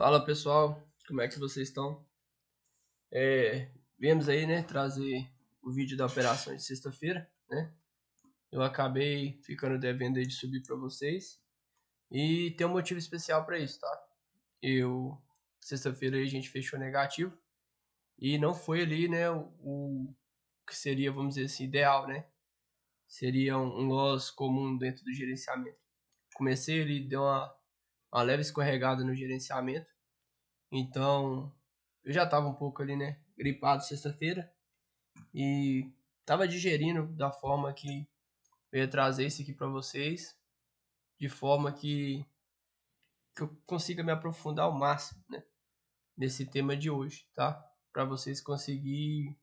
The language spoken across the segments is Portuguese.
Fala pessoal, como é que vocês estão? Viemos aí, né, trazer o vídeo da operação de sexta-feira, né? Eu acabei ficando devendo aí de subir para vocês e tem um motivo especial para isso, tá? Sexta-feira aí a gente fechou negativo e não foi ali, né, o que seria, vamos dizer assim, ideal, né? Seria um loss comum dentro do gerenciamento. Comecei ali, deu uma leve escorregada no gerenciamento. Então, eu já tava um pouco ali, né, gripado sexta-feira e tava digerindo da forma que eu ia trazer isso aqui para vocês, de forma que eu consiga me aprofundar ao máximo, né, nesse tema de hoje, tá? Para vocês conseguirem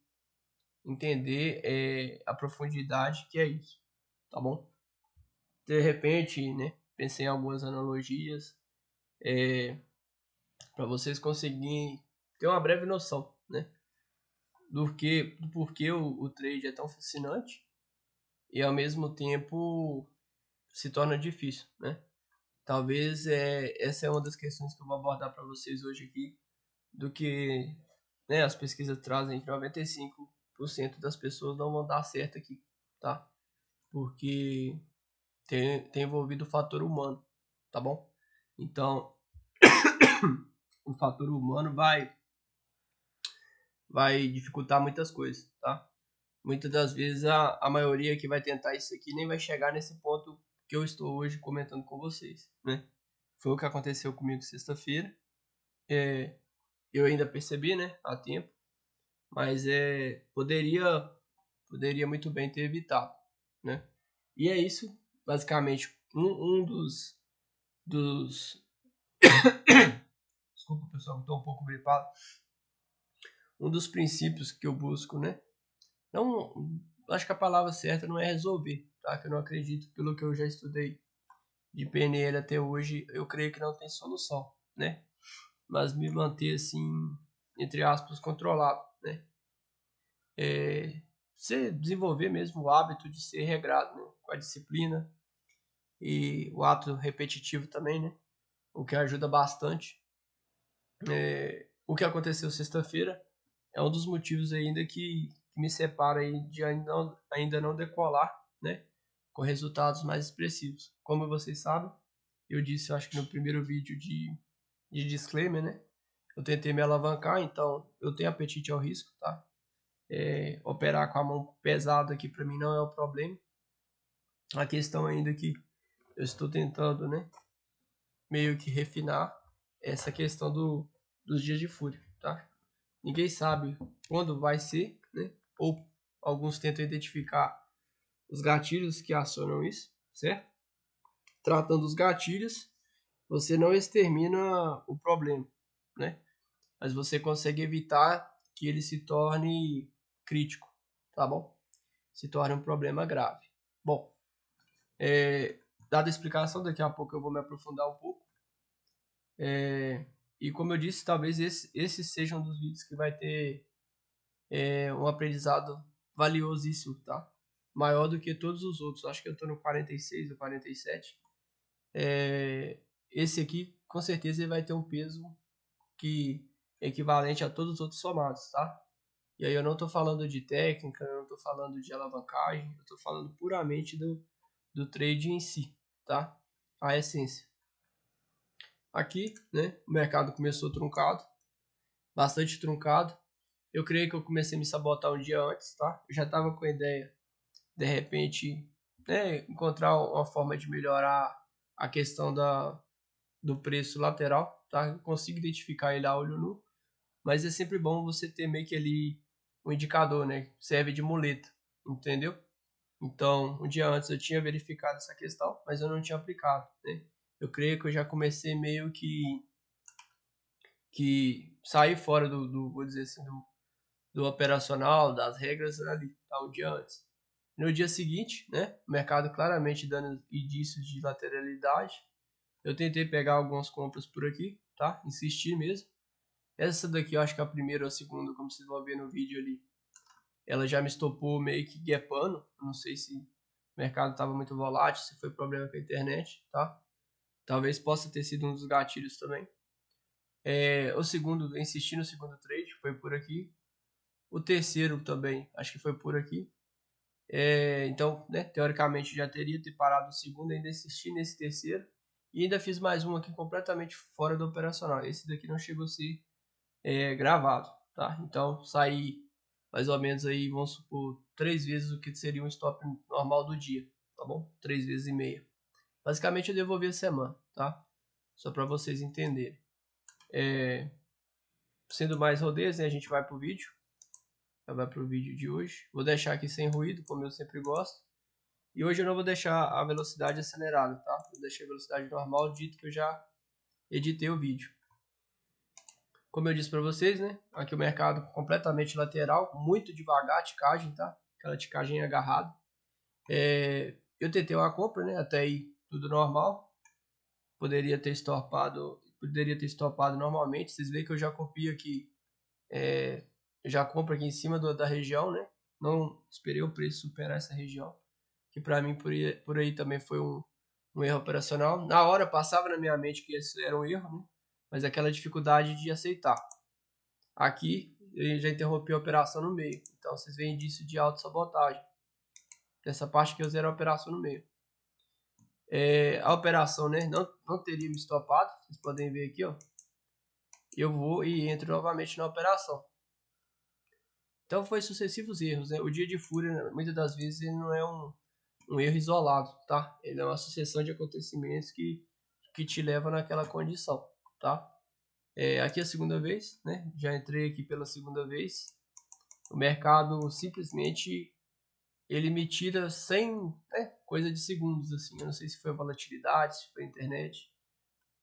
entender a profundidade que é isso, tá bom? De repente, né, pensei em algumas analogias para vocês conseguirem ter uma breve noção, né? Do porquê o trade é tão fascinante e ao mesmo tempo se torna difícil, né? Talvez essa é uma das questões que eu vou abordar para vocês hoje aqui, do que, né, as pesquisas trazem que 95% das pessoas não vão dar certo aqui, tá? Porque tem envolvido o fator humano, tá bom? Então, o fator humano vai dificultar muitas coisas, tá? Muitas das vezes a maioria que vai tentar isso aqui nem vai chegar nesse ponto que eu estou hoje comentando com vocês, né? Foi o que aconteceu comigo sexta-feira. Eu ainda percebi, né, a tempo, mas poderia muito bem ter evitado, né? E é isso, basicamente, um dos desculpa pessoal, estou um pouco gripado. Um dos princípios que eu busco, né? Não, acho que a palavra certa não é resolver, tá? Que eu não acredito, pelo que eu já estudei de PNL até hoje, eu creio que não tem solução, né? Mas me manter assim, entre aspas, controlado, né? Você desenvolver mesmo o hábito de ser regrado, né? Com a disciplina e o ato repetitivo também, né? O que ajuda bastante. O que aconteceu sexta-feira é um dos motivos ainda que me separa aí de ainda não decolar, né? Com resultados mais expressivos. Como vocês sabem, eu disse, eu acho que no primeiro vídeo de disclaimer, né? Eu tentei me alavancar, então eu tenho apetite ao risco, tá? Operar com a mão pesada aqui para mim não é o problema. A questão ainda que eu estou tentando, né? Meio que refinar essa questão dos dias de fúria, tá? Ninguém sabe quando vai ser, né? Ou alguns tentam identificar os gatilhos que acionam isso, certo? Tratando os gatilhos, você não extermina o problema, né? Mas você consegue evitar que ele se torne crítico, tá bom? Se torne um problema grave. Bom, dada a explicação, daqui a pouco eu vou me aprofundar um pouco. E como eu disse, talvez esse seja um dos vídeos que vai ter um aprendizado valiosíssimo, tá? Maior do que todos os outros. Acho que eu tô no 46 ou 47. Esse aqui, com certeza, ele vai ter um peso que é equivalente a todos os outros somados, tá? E aí eu não estou falando de técnica, eu não estou falando de alavancagem, eu estou falando puramente do trade em si, tá? A essência. Aqui, né, o mercado começou truncado, bastante truncado. Eu creio que eu comecei a me sabotar um dia antes, tá? Eu já estava com a ideia, de repente, né, encontrar uma forma de melhorar a questão do preço lateral, tá? Eu consigo identificar ele a olho nu, mas é sempre bom você ter meio que ali um indicador, né? Serve de muleta, entendeu? Então, um dia antes eu tinha verificado essa questão, mas eu não tinha aplicado, né? Eu creio que eu já comecei meio que sair fora vou dizer assim, do operacional, das regras ali, tá? Um dia antes. No dia seguinte, né? O mercado claramente dando indícios de lateralidade. Eu tentei pegar algumas compras por aqui, tá? Insistir mesmo. Essa daqui eu acho que é a primeira ou a segunda, como vocês vão ver no vídeo ali. Ela já me estopou meio que gapando. Não sei se o mercado estava muito volátil, se foi problema com a internet, tá? Talvez possa ter sido um dos gatilhos também. O segundo, insisti no segundo trade, foi por aqui. O terceiro também, acho que foi por aqui. Então, né, teoricamente já teria ter parado o segundo, ainda insisti nesse terceiro. E ainda fiz mais um aqui completamente fora do operacional. Esse daqui não chegou a ser gravado, tá? Então, saí mais ou menos aí, vamos supor, 3 vezes o que seria um stop normal do dia, tá bom? 3 vezes e meia. Basicamente eu devolvi a semana, tá? Só para vocês entenderem. Sendo mais rodeios, né, a gente vai pro vídeo. Vai pro vídeo de hoje. Vou deixar aqui sem ruído, como eu sempre gosto. E hoje eu não vou deixar a velocidade acelerada, tá? Vou deixar a velocidade normal, dito que eu já editei o vídeo. Como eu disse para vocês, né? Aqui o mercado completamente lateral, muito devagar a ticagem, tá? Aquela ticagem agarrada. Eu tentei uma compra, né? Até aí tudo normal. Poderia ter estopado normalmente. Vocês veem que eu já copio aqui, eu já compro aqui em cima da região, né? Não esperei o preço superar essa região, que para mim por aí também foi um erro operacional. Na hora passava na minha mente que esse era um erro, né? Mas aquela dificuldade de aceitar. Aqui eu já interrompi a operação no meio, então vocês veem indício de autossabotagem. Dessa parte que eu zero a operação no meio. A operação, né, não teria me estopado, vocês podem ver aqui, ó. Eu vou e entro novamente na operação. Então foi sucessivos erros, né? O dia de fúria, muitas das vezes, ele não é um erro isolado, tá? Ele é uma sucessão de acontecimentos que te leva naquela condição, tá? Aqui é a segunda vez, né? Já entrei aqui pela segunda vez. O mercado simplesmente ele me tira sem, né, coisa de segundos, assim. Eu não sei se foi a volatilidade, se foi a internet.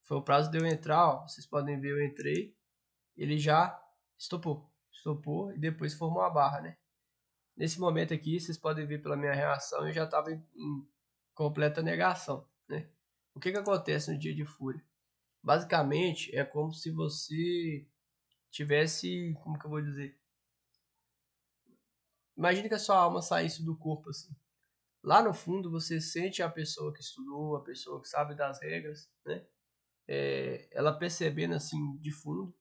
Foi o prazo de eu entrar, ó. Vocês podem ver, eu entrei. Ele já estopou e depois formou a barra, né? Nesse momento aqui, vocês podem ver pela minha reação, eu já estava em completa negação, né? O que acontece no dia de fúria? Basicamente, é como se você tivesse, como que eu vou dizer? Imagine que a sua alma saísse do corpo, assim. Lá no fundo, você sente a pessoa que estudou, a pessoa que sabe das regras, né? Ela percebendo, assim, de fundo,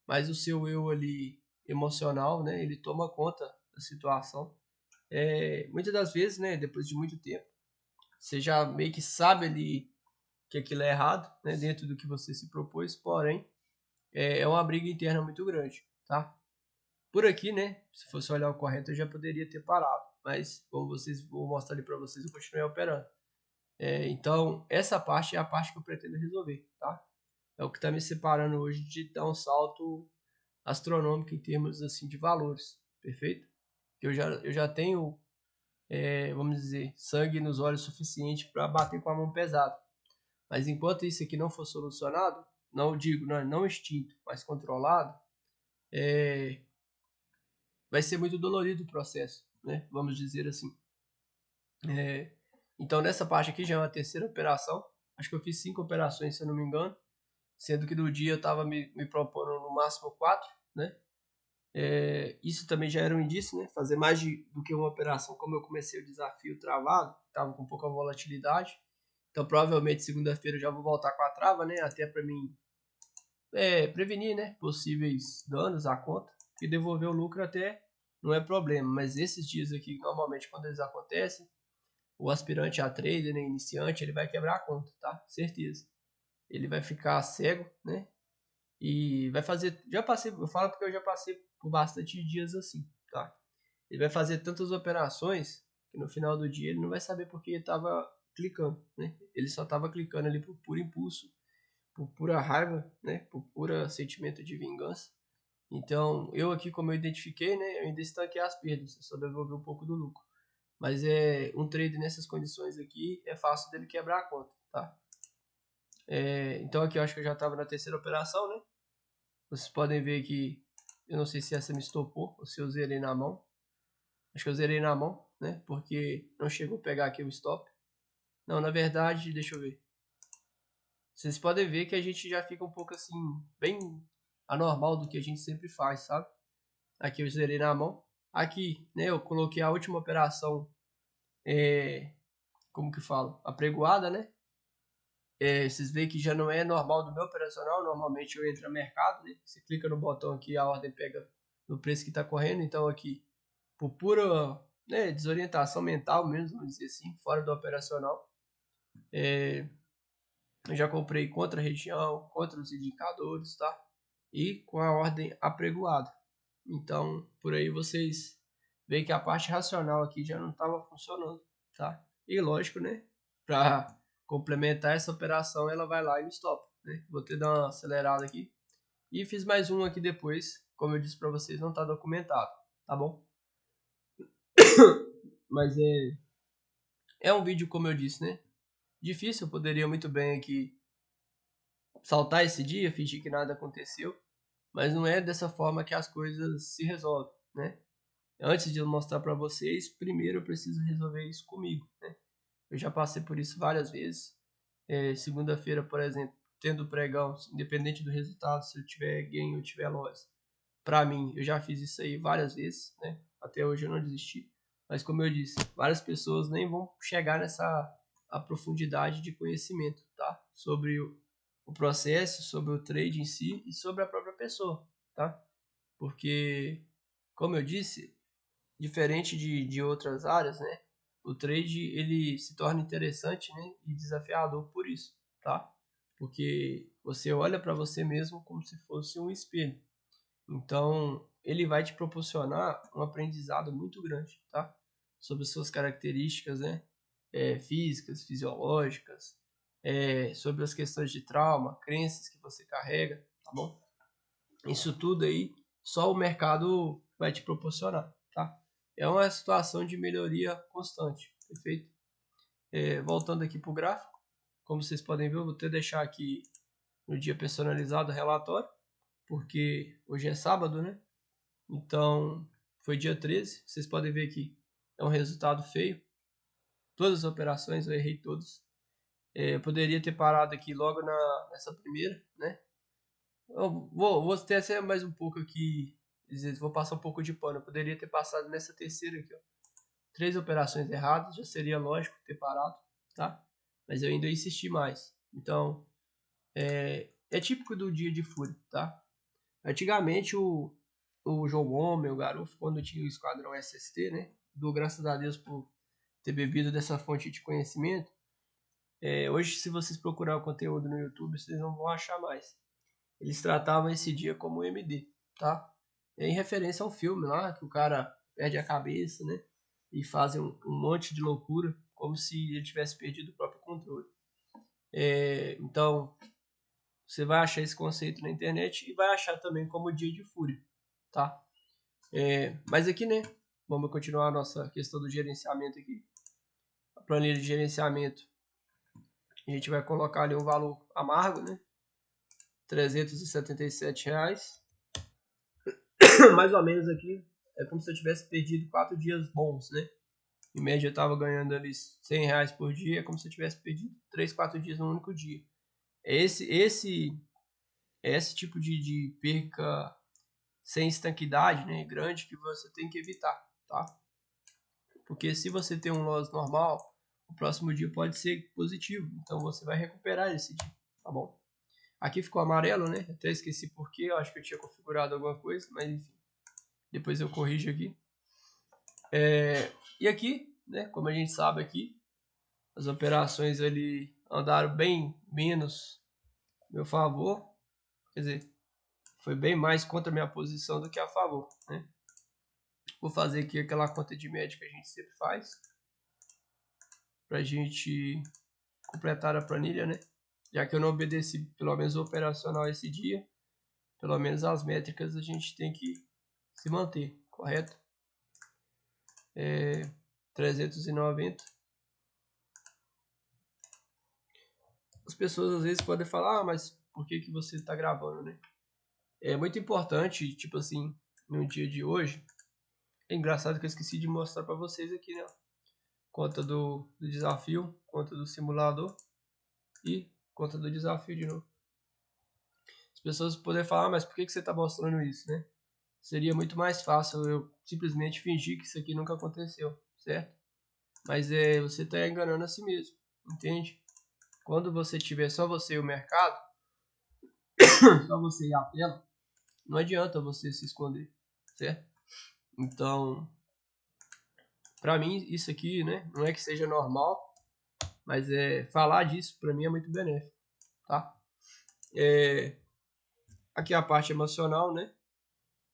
mas o seu eu ali emocional, né? Ele toma conta da situação. Muitas das vezes, né, depois de muito tempo, você já meio que sabe ali que aquilo é errado, né, dentro do que você se propôs, porém, é uma briga interna muito grande, tá? Por aqui, né, se fosse olhar o correto, eu já poderia ter parado, mas como vou mostrar ali para vocês, eu continuei operando. Então, essa parte é a parte que eu pretendo resolver, tá? É o que está me separando hoje de dar um salto astronômico em termos assim de valores, perfeito? Eu já tenho vamos dizer, sangue nos olhos suficiente para bater com a mão pesada. Mas enquanto isso aqui não for solucionado, não digo não extinto, mas controlado, vai ser muito dolorido o processo, né? Vamos dizer assim. Então nessa parte aqui já é uma terceira operação. Acho que eu fiz 5 operações, se eu não me engano. Sendo que no dia eu estava me propondo no máximo 4, né? Isso também já era um indício, né? Fazer mais do que uma operação, como eu comecei o desafio travado, estava com pouca volatilidade. Então provavelmente segunda-feira eu já vou voltar com a trava, né? Até para mim prevenir, né? Possíveis danos à conta. E devolver o lucro até não é problema. Mas esses dias aqui, normalmente quando eles acontecem, o aspirante a trader, né, iniciante, ele vai quebrar a conta, tá? Certeza. Ele vai ficar cego, né? E vai fazer. Já passei, eu falo porque eu já passei por bastante dias assim, tá? Ele vai fazer tantas operações que no final do dia ele não vai saber porque ele estava clicando, né? Ele só estava clicando ali por puro impulso, por pura raiva, né? Por pura sentimento de vingança. Então, eu aqui, como eu identifiquei, né? Eu ainda estanquei as perdas, eu só devolvi um pouco do lucro. Mas um trade nessas condições aqui é fácil dele quebrar a conta, tá? Então aqui eu acho que eu já estava na terceira operação, né? Vocês podem ver que eu não sei se essa me estopou ou se eu zerei na mão. Acho que eu zerei na mão, né? Porque não chegou a pegar aqui o stop. Não, na verdade, deixa eu ver. Vocês podem ver que a gente já fica um pouco assim, bem anormal do que a gente sempre faz, sabe? Aqui eu zerei na mão. Aqui, né, eu coloquei a última operação, como que falo? Apregoada, né? vocês veem que já não é normal do meu operacional. Normalmente eu entro no mercado, né? Você clica no botão aqui, a ordem pega no preço que está correndo. Então aqui, por pura, né, desorientação mental mesmo, vamos dizer assim, fora do operacional, eu já comprei contra a região, contra os indicadores, tá? E com a ordem apregoada. Então, por aí vocês veem que a parte racional aqui já não estava funcionando, tá? E lógico, né? Para complementar essa operação, ela vai lá e me stop, né? Vou ter dar uma acelerada aqui. E fiz mais um aqui depois, como eu disse para vocês, não está documentado, tá bom? Mas é um vídeo, como eu disse, né? Difícil, eu poderia muito bem aqui saltar esse dia, fingir que nada aconteceu, mas não é dessa forma que as coisas se resolvem, né? Antes de eu mostrar para vocês, primeiro eu preciso resolver isso comigo, né? Eu já passei por isso várias vezes. Segunda-feira, por exemplo, tendo pregão, independente do resultado, se eu tiver gain ou tiver loss, para mim, eu já fiz isso aí várias vezes, né? Até hoje eu não desisti. Mas como eu disse, várias pessoas nem vão chegar nessa a profundidade de conhecimento, tá? Sobre o processo, sobre o trade em si e sobre a própria pessoa, tá? Porque, como eu disse, diferente de outras áreas, né? O trade ele se torna interessante, né? E desafiador por isso, tá? Porque você olha para você mesmo como se fosse um espelho. Então, ele vai te proporcionar um aprendizado muito grande, tá? Sobre suas características, né? Físicas, fisiológicas, sobre as questões de trauma, crenças que você carrega, tá bom? Isso tudo aí, só o mercado vai te proporcionar, tá? É uma situação de melhoria constante, perfeito? Voltando aqui para o gráfico, como vocês podem ver, eu vou até deixar aqui no dia personalizado o relatório, porque hoje é sábado, né? Então, foi dia 13, vocês podem ver aqui, é um resultado feio. Todas as operações eu errei todas. Eu poderia ter parado aqui logo nessa primeira, né? Eu vou ter até mais um pouco aqui, vou passar um pouco de pano. Eu poderia ter passado nessa terceira aqui, ó. 3 operações erradas, já seria lógico ter parado, tá? Mas eu ainda insisti mais. Então, é típico do dia de fúria, tá? Antigamente o João Gomes, o Garofo, quando tinha o Esquadrão SST, né? Dou graças a Deus por ter bebido dessa fonte de conhecimento. Hoje, se vocês procurar o conteúdo no YouTube, vocês não vão achar mais. Eles tratavam esse dia como MD, tá? Em referência ao filme lá, que o cara perde a cabeça, né? E fazem um monte de loucura, como se ele tivesse perdido o próprio controle. Então, você vai achar esse conceito na internet e vai achar também como dia de fúria, tá? Mas aqui, né? Vamos continuar a nossa questão do gerenciamento aqui. A planilha de gerenciamento. A gente vai colocar ali um valor amargo, né? R$377. Mais ou menos aqui. É como se eu tivesse perdido 4 dias bons, né? Em média eu estava ganhando ali R$100 por dia. É como se eu tivesse perdido 3, 4 dias num único dia. Esse tipo de perca sem estanquidade, né, grande, que você tem que evitar, tá? Porque se você tem um loss normal, o próximo dia pode ser positivo, então você vai recuperar esse dia, tá bom? Aqui ficou amarelo, né? Até esqueci porquê, eu acho que eu tinha configurado alguma coisa, mas enfim, depois eu corrijo aqui. E aqui, né, como a gente sabe aqui, as operações ali andaram bem menos a meu favor, quer dizer, foi bem mais contra a minha posição do que a favor, né? Vou fazer aqui aquela conta de média que a gente sempre faz, pra gente completar a planilha, né? Já que eu não obedeci pelo menos o operacional esse dia, pelo menos as métricas a gente tem que se manter, correto? 390. As pessoas às vezes podem falar, mas por que você está gravando, né? É muito importante, tipo assim, no dia de hoje. É engraçado que eu esqueci de mostrar para vocês aqui, né? Conta do desafio, conta do simulador e conta do desafio de novo. As pessoas podem falar, mas por que você está mostrando isso, né? Seria muito mais fácil eu simplesmente fingir que isso aqui nunca aconteceu, certo? Mas você está enganando a si mesmo, entende? quando você tiver só você e o mercado, só você e a tela, não adianta você se esconder, certo? Então, pra mim, isso aqui, né, não é que seja normal, mas falar disso pra mim é muito benéfico, tá? Aqui a parte emocional, né?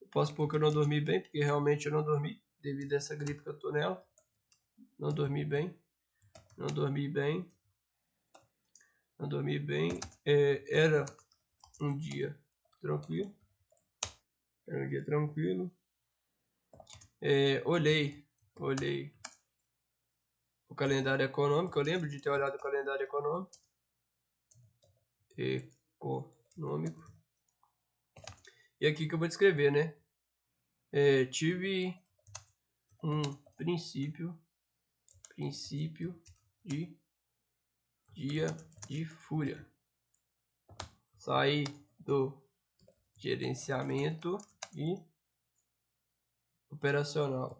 Eu posso pôr que eu não dormi bem, porque realmente eu não dormi, devido a essa gripe que eu tô nela. Não dormi bem, não dormi bem, não dormi bem. Era um dia tranquilo, era um dia tranquilo. Olhei o calendário econômico, eu lembro de ter olhado o calendário econômico. E aqui que eu vou descrever, né? Tive um princípio de dia de fúria. Saí do gerenciamento e operacional.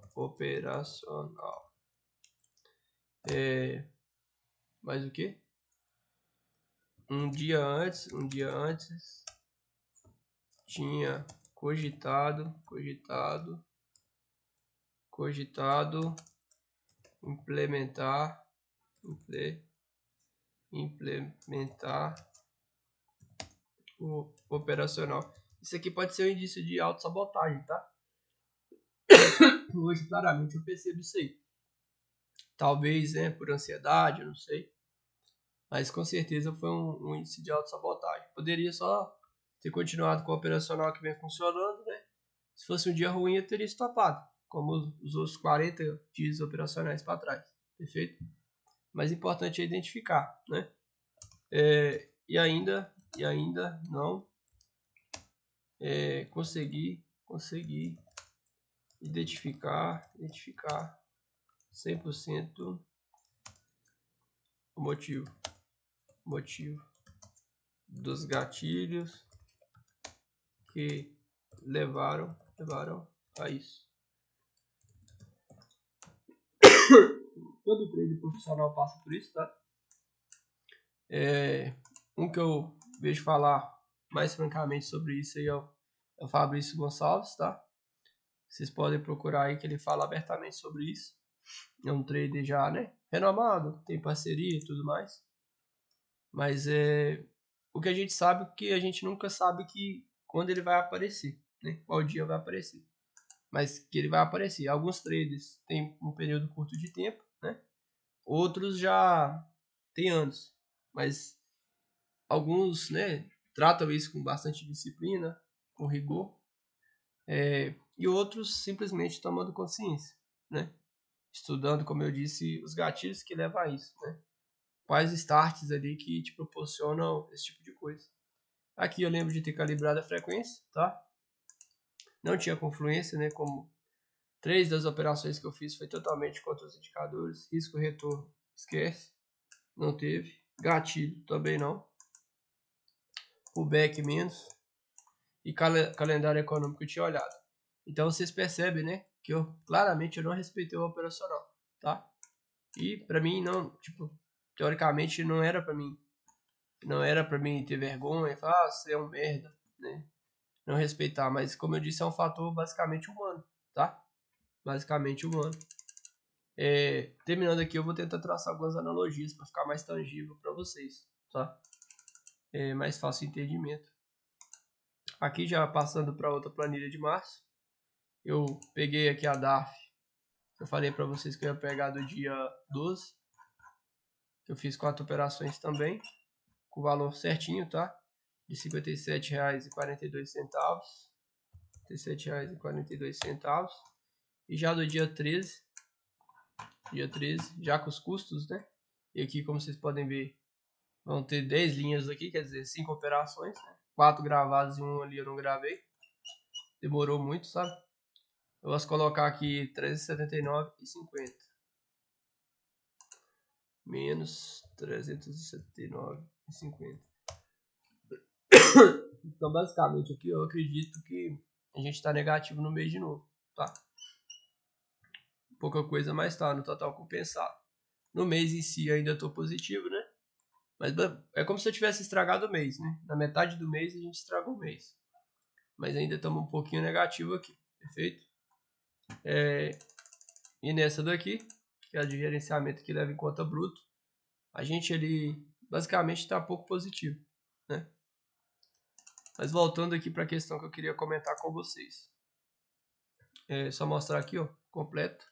Mais o que? Um dia antes tinha cogitado implementar o operacional. Isso aqui pode ser um indício de autossabotagem, tá? Hoje, claramente, eu percebo isso aí. Talvez, né, por ansiedade, eu não sei. Mas com certeza foi um índice de autossabotagem. Poderia só ter continuado com o operacional que vem funcionando, né? Se fosse um dia ruim, eu teria estopado, como os outros 40 dias operacionais para trás. Perfeito? Mas importante é identificar, né? E ainda não consegui identificar 100% o motivo dos gatilhos que levaram a isso. Todo trader profissional passa por isso, tá? Um que eu vejo falar mais francamente sobre isso aí é o Fabrício Gonçalves, tá? Vocês podem procurar aí que ele fala abertamente sobre isso. É um trader já, né? Renomado, tem parceria e tudo mais. Mas o que a gente sabe é que a gente nunca sabe que quando ele vai aparecer, né? Qual dia vai aparecer. Mas que ele vai aparecer. Alguns traders têm um período curto de tempo, né? Outros já têm anos. Mas alguns, né, tratam isso com bastante disciplina, com rigor. E outros simplesmente tomando consciência, né? Estudando, como eu disse, os gatilhos que levam a isso, né? Quais starts ali que te proporcionam esse tipo de coisa. Aqui eu lembro de ter calibrado a frequência, tá? Não tinha confluência, né? Como 3 das operações que eu fiz foi totalmente contra os indicadores. Risco retorno, esquece. Não teve. Gatilho, também não. Pullback menos. E calendário econômico eu tinha olhado. Então vocês percebem, né? Que claramente eu não respeitei o operacional, tá? E pra mim não, tipo, teoricamente não era pra mim. Não era pra mim ter vergonha e falar, você é um merda, né? Não respeitar, mas como eu disse, é um fator basicamente humano, tá? Basicamente humano. Terminando aqui, eu vou tentar traçar algumas analogias para ficar mais tangível para vocês, tá? Mais fácil entendimento. Aqui já passando para outra planilha de março, eu peguei aqui a DARF. Eu falei para vocês que eu ia pegar do dia 12. Eu fiz 4 operações também, com o valor certinho, tá? De R$ 57,42. R$ 57,42. E já do dia 13, já com os custos, né? E aqui, como vocês podem ver, vão ter 10 linhas aqui, quer dizer, 5 operações, né? 4 gravadas e 1 ali eu não gravei. Demorou muito, sabe? Eu posso colocar aqui 379,50. Menos 379,50. Então, basicamente, aqui eu acredito que a gente está negativo no mês de novo, tá? Pouca coisa, mas tá no total compensado. No mês em si ainda estou positivo, né? Mas é como se eu tivesse estragado o mês, né? Na metade do mês a gente estragou o mês. Mas ainda estamos um pouquinho negativo aqui, perfeito? E nessa daqui, que é a de gerenciamento que leva em conta bruto, a gente ali basicamente está pouco positivo, né? Mas voltando aqui para a questão que eu queria comentar com vocês. É só mostrar aqui, ó, completo.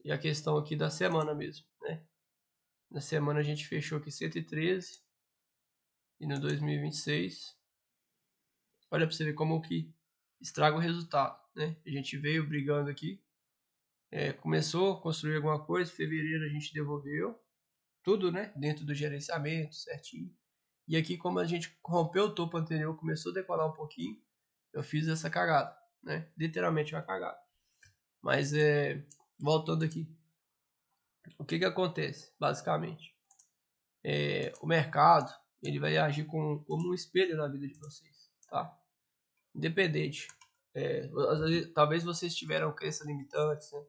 E a questão aqui da semana mesmo, né? Na semana a gente fechou aqui 113 e no 2026. Olha para você ver como que estraga o resultado, né? A gente veio brigando aqui, começou a construir alguma coisa, em fevereiro a gente devolveu tudo, né? Dentro do gerenciamento, certinho. E aqui, como a gente rompeu o topo anterior, começou a decolar um pouquinho, eu fiz essa cagada, né? Literalmente uma cagada. Mas voltando aqui, o que acontece, basicamente? O mercado, ele vai agir como um espelho na vida de vocês, tá? Independente. Às vezes, talvez vocês tiveram crenças limitantes, né?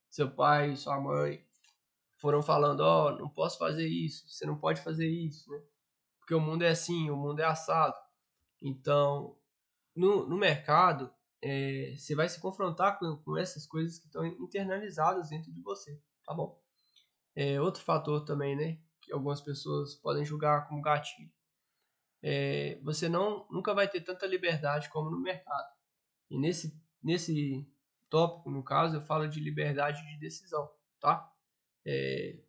Seu pai, sua mãe foram falando, ó, não posso fazer isso, você não pode fazer isso, né? Porque o mundo é assim, o mundo é assado. Então, no mercado, você vai se confrontar com essas coisas que estão internalizadas dentro de você, tá bom? Outro fator também, né, que algumas pessoas podem julgar como gatilho. Você nunca vai ter tanta liberdade como no mercado. E nesse tópico, no caso, eu falo de liberdade de decisão, tá?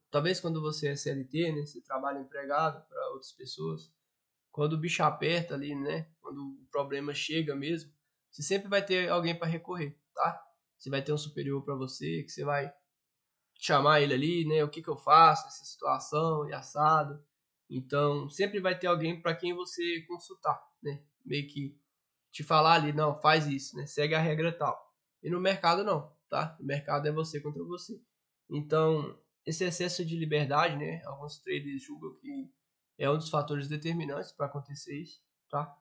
Talvez quando você é CLT, né, você trabalha empregado para outras pessoas, quando o bicho aperta ali, né? Quando o problema chega mesmo, você sempre vai ter alguém para recorrer, tá? Você vai ter um superior para você, que você vai chamar ele ali, né? O que eu faço nessa situação e assado. Então, sempre vai ter alguém para quem você consultar, né? Meio que te falar ali, não, faz isso, né? Segue a regra tal. E no mercado não, tá? No mercado é você contra você. Então, esse excesso de liberdade, né? Alguns traders julgam que é um dos fatores determinantes para acontecer isso, tá?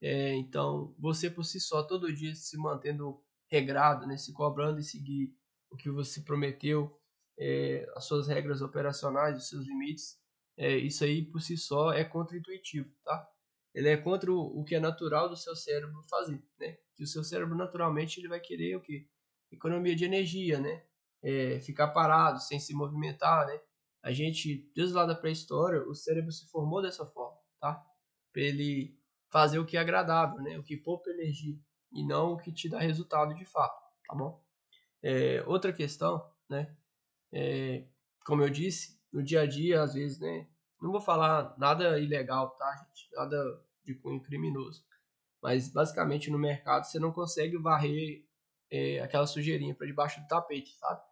Então, você por si só, todo dia se mantendo regrado, né? Se cobrando e seguir o que você prometeu, as suas regras operacionais, os seus limites, isso aí por si só é contra-intuitivo, tá? Ele é contra o que é natural do seu cérebro fazer, né? Que o seu cérebro naturalmente ele vai querer o quê? Economia de energia, né? Ficar parado, sem se movimentar, né? A gente, desde lá da pré-história, o cérebro se formou dessa forma, tá? Para ele fazer o que é agradável, né? O que poupa energia e não o que te dá resultado de fato, tá bom? Outra questão, né? Como eu disse, no dia a dia, às vezes, né? Não vou falar nada ilegal, tá, gente? Nada de cunho criminoso. Mas, basicamente, no mercado, você não consegue varrer aquela sujeirinha para debaixo do tapete, sabe?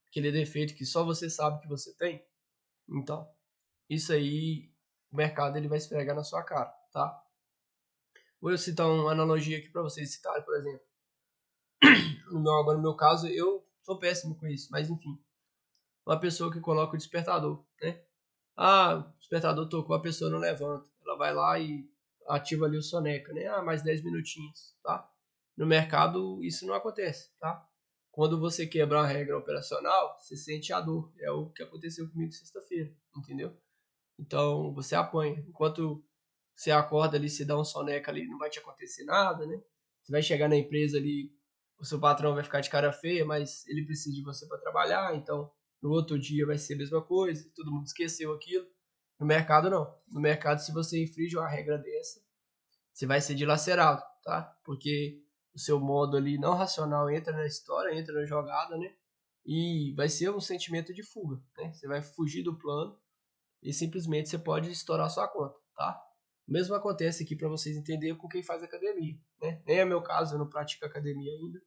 Aquele defeito que só você sabe que você tem. Então, isso aí, o mercado ele vai esfregar na sua cara, tá? Vou citar uma analogia aqui para vocês citarem, por exemplo. Agora, no meu caso, eu sou péssimo com isso, mas enfim. Uma pessoa que coloca o despertador, né? O despertador tocou, a pessoa não levanta. Ela vai lá e ativa ali o soneca, né? Mais 10 minutinhos, tá? No mercado, isso não acontece, tá? Quando você quebra uma regra operacional, você sente a dor. É o que aconteceu comigo sexta-feira, entendeu? Então, você apanha. Enquanto você acorda ali, se dá um soneca ali, não vai te acontecer nada, né? Você vai chegar na empresa ali, o seu patrão vai ficar de cara feia, mas ele precisa de você para trabalhar, então no outro dia vai ser a mesma coisa, todo mundo esqueceu aquilo. No mercado não. No mercado, se você infringe uma regra dessa, você vai ser dilacerado, tá? Porque o seu modo ali não racional entra na história, entra na jogada, né? E vai ser um sentimento de fuga, né? Você vai fugir do plano e simplesmente você pode estourar sua conta, tá? O mesmo acontece aqui para vocês entenderem com quem faz academia, né? Nem é meu caso, eu não pratico academia ainda,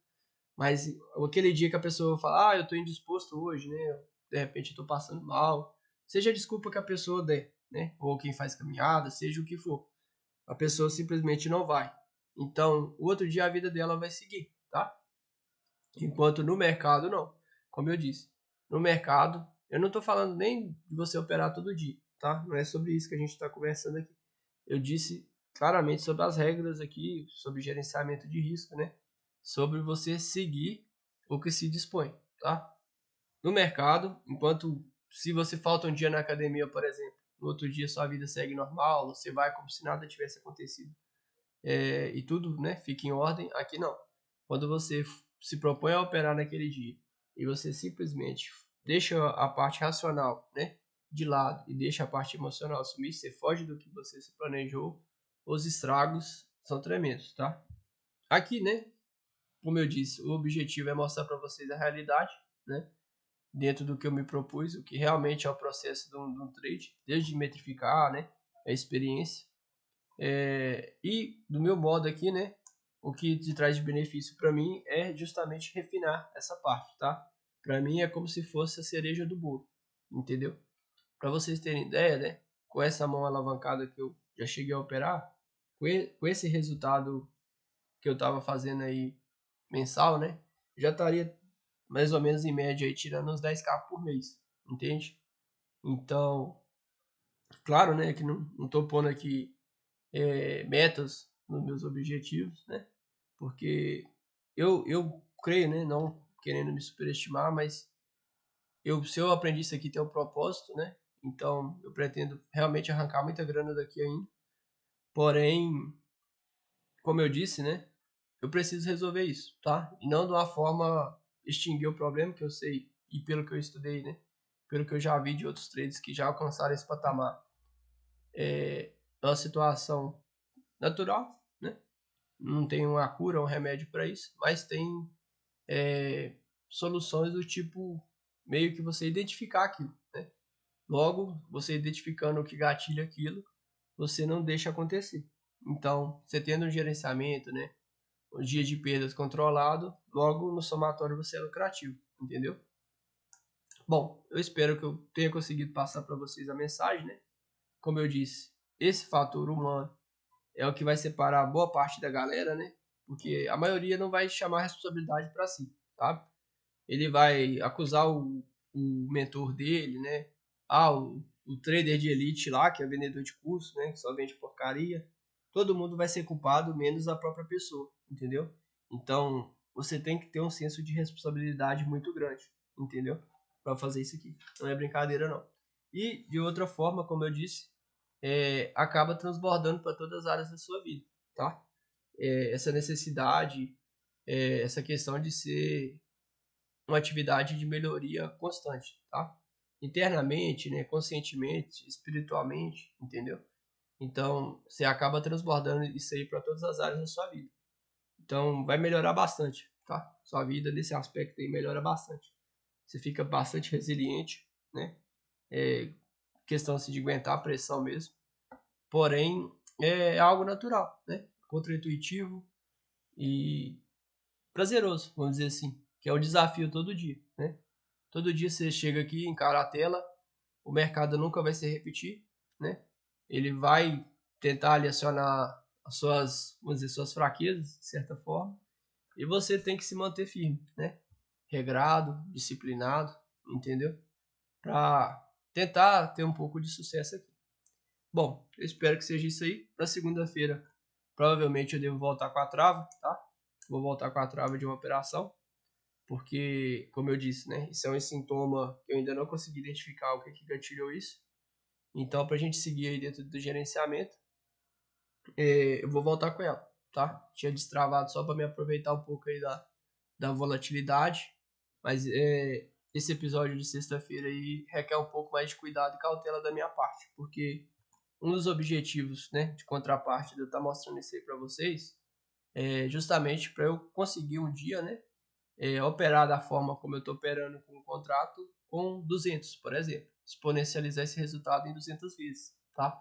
mas aquele dia que a pessoa fala, eu tô indisposto hoje, né? De repente eu tô passando mal, seja a desculpa que a pessoa der, né? Ou quem faz caminhada, seja o que for, a pessoa simplesmente não vai. Então, o outro dia a vida dela vai seguir, tá? Enquanto no mercado, não. Como eu disse, no mercado, eu não estou falando nem de você operar todo dia, tá? Não é sobre isso que a gente está conversando aqui. Eu disse claramente sobre as regras aqui, sobre gerenciamento de risco, né? Sobre você seguir o que se dispõe, tá? No mercado, enquanto se você falta um dia na academia, por exemplo, no outro dia sua vida segue normal, você vai como se nada tivesse acontecido e tudo, né, fica em ordem. Aqui não. Quando você se propõe a operar naquele dia e você simplesmente deixa a parte racional, né, de lado e deixa a parte emocional assumir, você foge do que você se planejou, os estragos são tremendos, tá? Aqui, né, como eu disse, o objetivo é mostrar para vocês a realidade, né, dentro do que eu me propus, o que realmente é o processo de um trade, desde metrificar, né, a experiência. E do meu modo aqui, né, o que te traz de benefício para mim é justamente refinar essa parte, tá? Para mim é como se fosse a cereja do bolo, entendeu? Para vocês terem ideia, né, com essa mão alavancada que eu já cheguei a operar, com esse resultado que eu estava fazendo aí mensal, né, já estaria mais ou menos em média aí tirando uns 10k por mês, entende? Então, claro, né, que não tô pondo aqui metas nos meus objetivos, né? Porque eu creio, né? Não querendo me superestimar, mas se eu aprendi isso aqui tem um propósito, né? Então eu pretendo realmente arrancar muita grana daqui ainda. Porém, como eu disse, né? Eu preciso resolver isso, tá? E não de uma forma extinguir o problema que eu sei e pelo que eu estudei, né? Pelo que eu já vi de outros traders que já alcançaram esse patamar. É uma situação natural, né? Não tem uma cura, um remédio para isso, mas tem soluções do tipo meio que você identificar aquilo, né? Logo, você identificando o que gatilha aquilo, você não deixa acontecer. Então, você tendo um gerenciamento, né? Um dia de perdas controlado, logo no somatório você é lucrativo, entendeu? Bom, eu espero que eu tenha conseguido passar para vocês a mensagem, né? Como eu disse, esse fator humano é o que vai separar boa parte da galera, né? Porque a maioria não vai chamar a responsabilidade para si, tá? Ele vai acusar o mentor dele, né? O trader de elite lá, que é vendedor de curso, né? Que só vende porcaria. Todo mundo vai ser culpado, menos a própria pessoa, entendeu? Então, você tem que ter um senso de responsabilidade muito grande, entendeu? Para fazer isso aqui. Não é brincadeira, não. E, de outra forma, como eu disse, acaba transbordando para todas as áreas da sua vida, tá? Essa necessidade, essa questão de ser uma atividade de melhoria constante, tá? Internamente, né, conscientemente, espiritualmente, entendeu? Então, você acaba transbordando isso aí para todas as áreas da sua vida. Então, vai melhorar bastante, tá? Sua vida nesse aspecto aí melhora bastante. Você fica bastante resiliente, né? Questão assim, de aguentar a pressão mesmo. Porém, é algo natural, né? Contraintuitivo e prazeroso, vamos dizer assim, que é o desafio todo dia, né? Todo dia você chega aqui, encara a tela, o mercado nunca vai se repetir, né? Ele vai tentar ali acionar as suas, vamos dizer, suas fraquezas, de certa forma, e você tem que se manter firme, né? Regrado, disciplinado, entendeu? Para tentar ter um pouco de sucesso aqui. Bom, eu espero que seja isso aí. Para segunda-feira, provavelmente eu devo voltar com a trava, tá? Vou voltar com a trava de uma operação, porque, como eu disse, né? Isso é um sintoma que eu ainda não consegui identificar o que gatilhou isso. Então, para a gente seguir aí dentro do gerenciamento, eu vou voltar com ela, tá? Tinha destravado só para me aproveitar um pouco aí da volatilidade, mas esse episódio de sexta-feira aí requer um pouco mais de cuidado e cautela da minha parte, porque um dos objetivos, né, de contraparte de eu estar mostrando isso aí para vocês é justamente para eu conseguir um dia, né, operar da forma como eu estou operando com o contrato com 200, por exemplo, exponencializar esse resultado em 200 vezes, tá?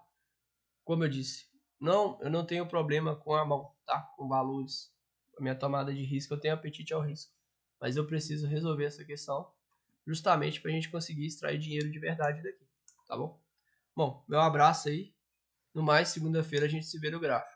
Como eu disse, eu não tenho problema com a mão, tá? Com valores. A minha tomada de risco, eu tenho apetite ao risco, mas eu preciso resolver essa questão justamente para a gente conseguir extrair dinheiro de verdade daqui, tá bom? Bom, meu abraço aí. No mais, segunda-feira a gente se vê no gráfico.